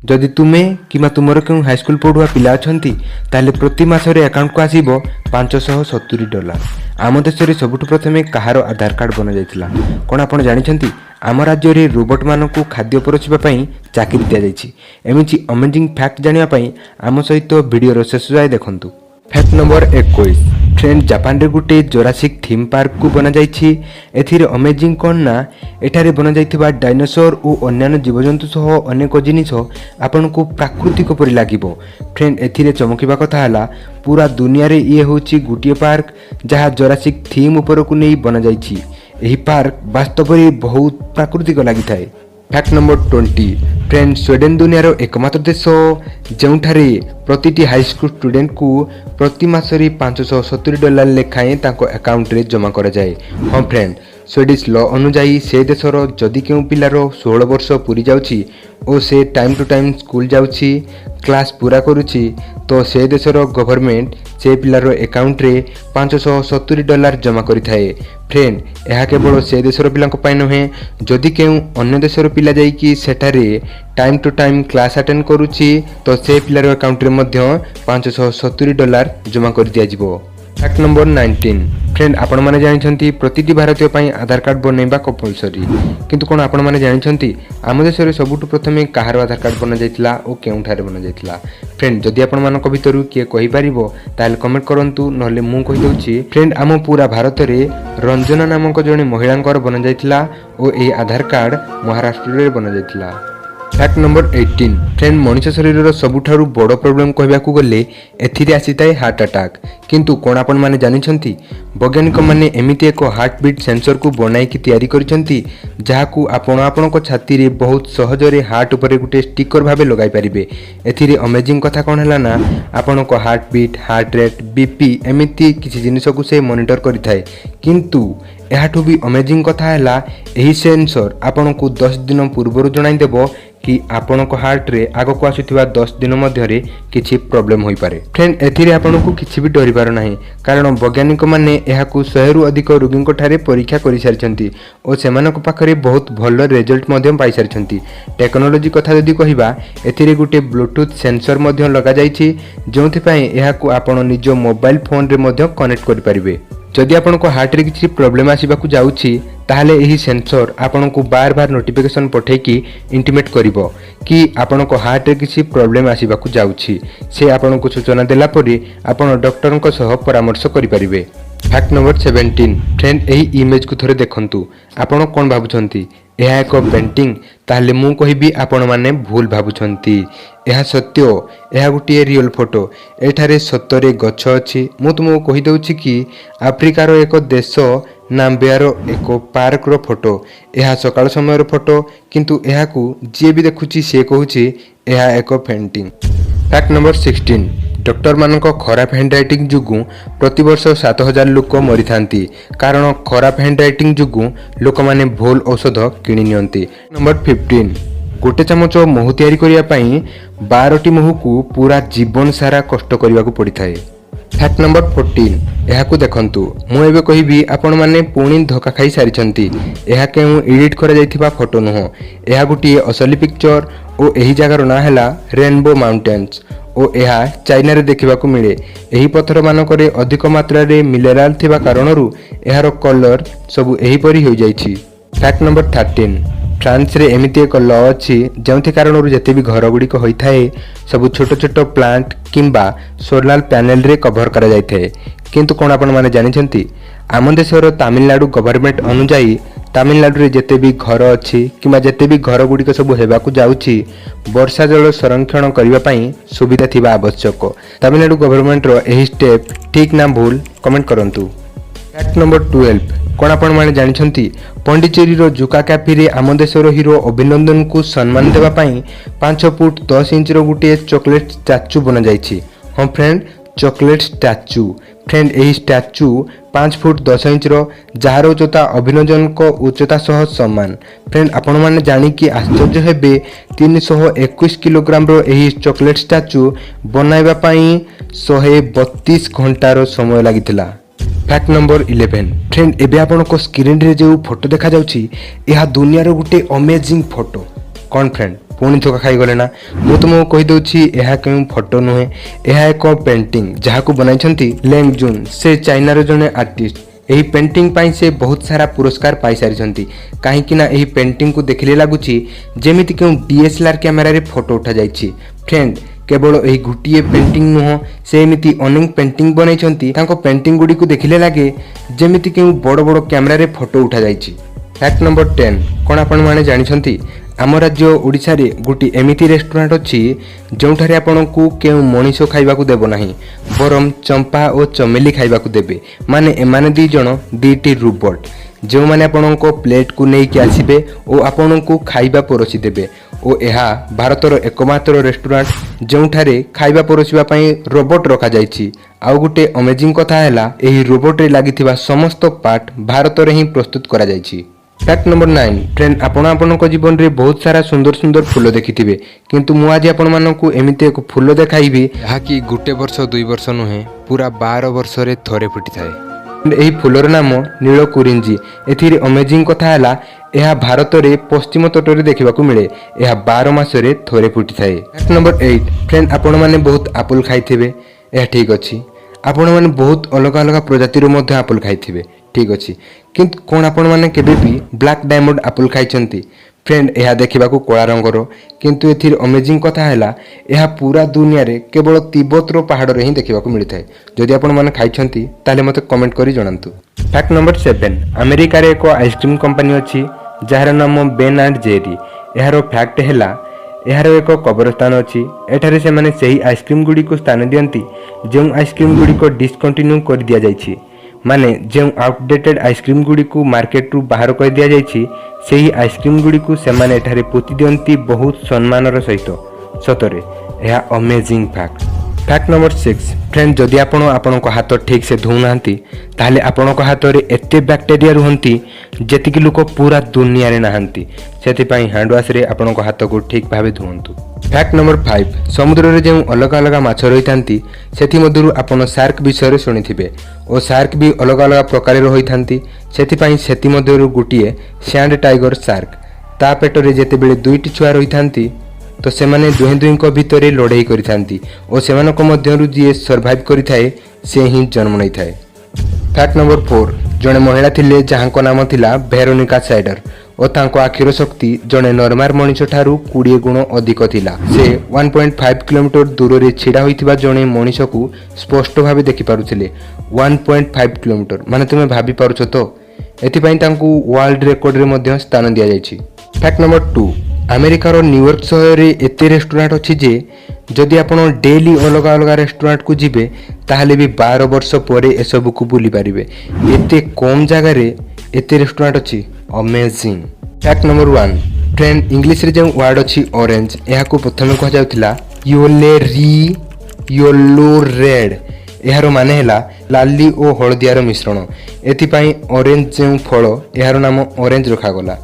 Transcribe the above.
जदि तुमे कि तुमर क्यों हाईस्कल पढ़ुआ पिला अछंती ताले प्रति मासरे अकाउंट को आसीबो $570। आम देश में सबुठ प्रथमे कहार आधार कार्ड बना जाइतिला कोन आपण जानिछंती आम राज्य में रोबोट मानकु खाद्य परोसिबा पई चाकरी दिया जाइछि। एमिछि अमेजिंग फैक्ट जानिबा पई आम सहित वीडियो शेष जाय देखंतु। फैक्ट नंबर 21 फ्रेंड जापान रे गुटे जोरासिक थीम पार्क को बना जाइछि। एथिरे अमेजिंग कोन ना एठारे बना जाइथिबा डायनासोर और अन्य जीवजंतु सह अनेक जिनिस आपन को प्राकृतिक परि लागिबो। फ्रेंड एथिरे चमकिबा कथा हला पूरा दुनिया रे ये होछि गुटिए पार्क जहा जोरासिक थीम ऊपर को नै बना जाइछि। एही पार्क वास्तव में बहुत प्राकृतिक लागि थाए। फैक्ट नंबर 20 फ्रेंड स्वीडेन दुनियार एकमात्र देश जोठारे प्रतिटी हाईस्कूल स्टूडेंट को प्रति मासरे $570 लेखाएं ताको अकाउंट रे जमा करा जाए। हाँ फ्रेंड स्वीडिश लॉ अनुजाई से देशर जदि केउ पिलार 16 वर्ष पूरी जाउछि और से टाइम टू टाइम स्कूल जाउछि क्लास पूरा करुछि तो से देशर गवर्नमेंट से पिलार अकाउंट रे $570 जमा करिथाए। फ्रेंड यह केवल से देशर पिलांक पाई नुहे जदि केउ अन्य देशर पिला जाई कि सेठारे time to time class attend करुछि तो से पिलार अकाउंट रे मध्य $570 जमा कर दिया जिवो। फैक्ट नंबर 19 फ्रेंड आपण माने जानिछंती प्रतिटी भारतीय पई आधार कार्ड बनेबा कंपलसरी किंतु कोन आपण माने जानिछंती आम देश रे सबुठ प्रथमे कहार आधार कार्ड बना जाइतिला ओ केउठारे बना जाइतिला। फ्रेंड जदि आपण मानक भितरु किए कहि परिबो ताले कमेंट करंतु नहले मु कहि दउछि। फ्रेंड आम पूरा भारत रे रंजना नामक जने महिलांकर बना जाइतिला ओ ए आधार कार्ड महाराष्ट्र रे बना जाइतिला। फैक्ट नंबर 18 फ्रेंड मनुष्य शरीर सबुठारु बड़ प्रोब्लेम कहबाकू गले एथिरे आसीताए हार्ट अटैक किंतु कोन आपण माने जानिछंती वैज्ञानिक माने एमिति एक हार्ट बीट सेंसर को बनाई की तैयारी करिसंती जहाकू आपण को छाती रे बहुत सहज रे हार्ट ऊपर गुटे स्टिकर भाबे लगाई परिबे। एथिरे अमेजिंग कथा कोन हला ना आपण को heart beat heart rate BP एमिति किछि जिनिस को से मॉनिटर करिथाए किंतु एहाठू भी अमेजिंग कथा है यही सेंसर आपन को 10 दिन पूर्व जणाई देबो कि आपन को हार्ट रे आगो को आसुथिबा 10 दिन मध्य रे किछि प्रॉब्लम होई पारे। फ्रेंड एथिरे आपन को किछि भी डरिबार नाही कारण वैज्ञानिक माने एहाकू 100 रु अधिक रोगी को ठारे परीक्षा करि सारिछंती और सेमानक पाखरे बहुत भलो रिजल्ट मध्य पाई सारिछंती। टेक्नोलॉजी कथा जदी कहिबा एथिरे गुटे ब्लूटूथ सेंसर मध्य लगा जाईछि जोंथि पई एहाकू आपन निज मोबाइल फोन रे मध्य कनेक्ट करि परिबे। जदि आपन को हार्ट रे किछि प्रॉब्लम आसीबाकू जाउछि ताहले एही सेंसर आपन को बार बार नोटिफिकेशन पठै की इंटिमेट करिवो कि आपन को हार्ट रे किछि प्रॉब्लम आसीबाकू जाउछि। से आपन को सूचना देला परे आपन डॉक्टर को सह परामर्श करि परिबे। फैक्ट नंबर 17 फ्रेंड एही इमेज को थोरे देखंतु आपन कोन भाबुछंती यह एक पेंटिंग ताहले मु कहिबी आपण माने भूल भाबुछंती। यह सत्य यह गोटे रियल फोटो एठारे सत्तरे गछ अछि। मु तुमको कहि दउछि कि अफ्रिकार एक देश नाम्बियार एक पार्क रो फोटो यह सकाळ समय रो फोटो किंतु यह को जे भी देखुछि से कहूछि यह एक पेंटिंग। फैक्ट नंबर 16 डॉक्टर मानक खराब हैंडराइटिंग जुगु प्रति वर्ष 7000 लोक मरी थांती कारण खराब हैंडराइटिंग जुगु लोक माने भूल औषध किनि नियंती। नंबर 15 गोटे चामच महु तैयारी करिया पई 12टी महु को पूरा जीवन सारा कष्ट करिया को पड़ी थाए। फैक्ट नंबर 14 यह को देखंतु मु एबे कहिबी आपण माने पुणी धोखा खाई सारिछंती यह केउ एडिट करा जाइथिबा फोटो नहो यह गोटी असली पिक्चर ओ एही जगार ना हैला रेनबो माउंटेन्स ओ यह चाइना रे देखिबा को मिले। एही पत्थर मानकरे अधिक मात्रा रे मिनरल थिबा कारणरू एहार कलर सब एही परी हो जाइछि। फैक्ट नंबर 13 फ्रांस रे एमिति एक लॉ अछि जेउथि कारणरू जते भी घर गुडी को होई थाए सब छोट छोट प्लांट किंबा सोलार पैनल रे कवर करा जाय थाए किंतु कोन आपण माने जानिछंती आम देशर तमिलनाडु गवर्नमेंट अनुजाई तमिलनाडु रे जते भी घर अछि किंबा जते भी घर गुडी को सब हेबा को जाउछि वर्षा जल संरक्षण करिवा पई सुविधा थिबा आवश्यक। तमिलनाडु गवर्नमेंट रो एही स्टेप ठीक ना भूल कमेंट करंतु। फैक्ट नंबर 12 कोन आपण माने जानिछंती पंडिचेरी रो जुका कैफे रे आम देशर हीरो अभिनंदन को सम्मान देवा पई 5 फुट 10 इंच रो गुटे चॉकलेट स्टैचू बना जाईछि। हां फ्रेंड चॉकलेट स्टैचू फ्रेंड एही स्टैचू 5 फुट 10 इंच रो जहार उच्चता अभिनंदन को उच्चता सह समान। फ्रेंड आपण माने जानि कि आश्चर्य हेबे 321 किलोग्राम रो एही चॉकलेट स्टैचू बनाइबा पई 132 घंटा रो समय लागितिला। फैक्ट नंबर 11 फ्रेंड एबे आपण को स्क्रीन रे जो फोटो देखा जाउछि यह दुनिया रो गुटे अमेजिंग फोटो कौन फ्रेंड पुणी धोखा खाईगले ना मु तुमको कहीदे यह क्यों फोटो नुहे यह एक पेंटिंग जहाँ बनाई लेंग जून से चाइनार जड़े आर्टिस्ट यही पेंटिंग पाई से बहुत सारा पुरस्कार पाई सारी कहीं यही पेंटिंग को देखले लगुच जमी क्यों DSLR कैमेरा फोटो उठा जाइए फ्रेंड केवल यही गोटे पेंटिंग नुह से एमती अनेक पेंटिंग बनई पेंटिंग गुड़ी को देखले लगे जमी क्यों बड़ बड़ कैमेरा फोटो उठा जाइए। फैक्ट नंबर 10 कौन आपण मैंने जानते आम राज्य ओडिशा रे गोटे एमिति रेस्टोरेंट अच्छी जो आपण को केउ मनीष खाइबा को देबो नाही बरम चंपा और चमेली खाइबा को देबे माने एमाने दी जण दीटी रोबोट जो माने आपण को प्लेट को नहीं कि आसीबे और आपण को खाइबा परोसी देबे और यह भारतर एकमात्र रेस्टोरेंट जोठारे खाइबा परोसिबा पई रोबोट रखा जाइछि। आउ गोटे अमेजिंग कथा हैला एही रोबोट रे लागिथिबा समस्त पार्ट भारत रे ही प्रस्तुत करा जाइछि। फैक्ट नंबर 9 फ्रेंड आपण जीवन में बहुत सारा सुंदर सुंदर फूल देखिथिबे किंतु मु आज आपण मानकू एमिते एक फूल देखाइबी याकि गोटे वर्ष 2 वर्ष नुहे पूरा 12 वर्ष रे थरे फुटी थाए। एही फूलर नाम नीलकुरिंजी। एथिरे अमेजिंग कथा हैला यह भारत रे पश्चिम तट रे देखिबा को मिले यह 12 मास रे थरे फुटी थाए। फैक्ट नंबर 8 फ्रेंड आपण माने बहुत एप्पल खाइथिबे यह ठीक अछि आपण माने बहुत अलग अलग प्रजातिर मध्य एप्पल खाइथिबे ठीक अच्छी किंतु कौन आपण मैंने केबे भी ब्लैक डायमंड एप्पल खाई फ्रेंड यह देखा कला रंगर किंतु एथिर अमेजिंग कथा है यह पूरा दुनिया रे केवल तिब्बतर पहाड़ रे ही देखा मिलता है। जदि आपण मैंने खाई ताले मते कमेंट करी जणांतु। फैक्ट नंबर 7 अमेरिका रे एक आइसक्रीम कंपनी अच्छी जार नाम बेन एंड जेरी। यार फैक्ट है यार एक कब्रस्तान अच्छी एठारे से माने सही आइसक्रीम गुड़ी को स्थान दियंती जो आइसक्रीम गुड़ी को डिस्कंटिन्यू कर दिया जाइछि माने जो आउटडेटेड आइसक्रीम गुड़ी को मार्केट रू बाहर कर दिया जाइछि सेही आइसक्रीम गुड़ी को से माने एठारे पोती दियंती बहुत सम्मानर सहित सतरे यह amazing fact. Fact number 6 friend जदि आपण हाथ ठीक से धो नांती ताले आपण हाथ रे एते बैक्टेरिया रुहंती जेतिकी लोक पूरा दुनिया रे नाहंती सेति पई हैंड वॉश रे आपण हाथ को ठीक भाबे धुवंतु। फैक्ट नंबर 5 समुद्र रे जो अलग अलग माछ रहितांती सेति मधुरु आपण शार्क विषय सुनिथिबे और शार्क भी अलग अलग प्रकार रो होइथांती सेति पई सेति मधुरु गुटिए सैंड टाइगर शार्क ता पेट रे जेते बेले दुईटी छुआ रहिथांती तो सेमाने दुहे दुहींको भितरे लड़ाई करिथांती और सेमानक मध्यरु जे सर्वाइव करिथाए से ही जन्म नै थाए। फैक्ट नंबर 4 जने महिला थिले जहाँको नाम थिला वेरोनिका साइडर और तांको आखिर शक्ति जने नॉर्मल मनीष ठारू 20 गुण अधिक थिला। से 1.5 किलोमीटर दूर रे छिड़ा होइतिबा जने मनीष को स्पष्ट भाबे देखि पारुथिले 1.5 किलोमीटर माने तुमे भाबी पारुछ तो एथिपई तांको वर्ल्ड रिकॉर्ड रे मध्य स्थान दिया जायछि। फैक्ट नंबर 2 अमेरिकार न्यूयॉर्क शहर रे एते रेस्टोरेंट अच्छी जे जदि आपण डेली अलग अलग रेस्टोरेंट को जिबे ताहले भी 12 वर्ष परे ए सब को बुली पारिबे एते कम जगह रे एते रेस्टोरेंट अच्छी amazing. Fact number 1 friend English रे जो वर्ड अच्छी ऑरेंज यह को प्रथम कह जाउतिला येलो रेड यार माने हैला लाली और हलदियार मिश्रण एथिपाई ऑरेंज जो फल यार नाम ऑरेंज रखा गला।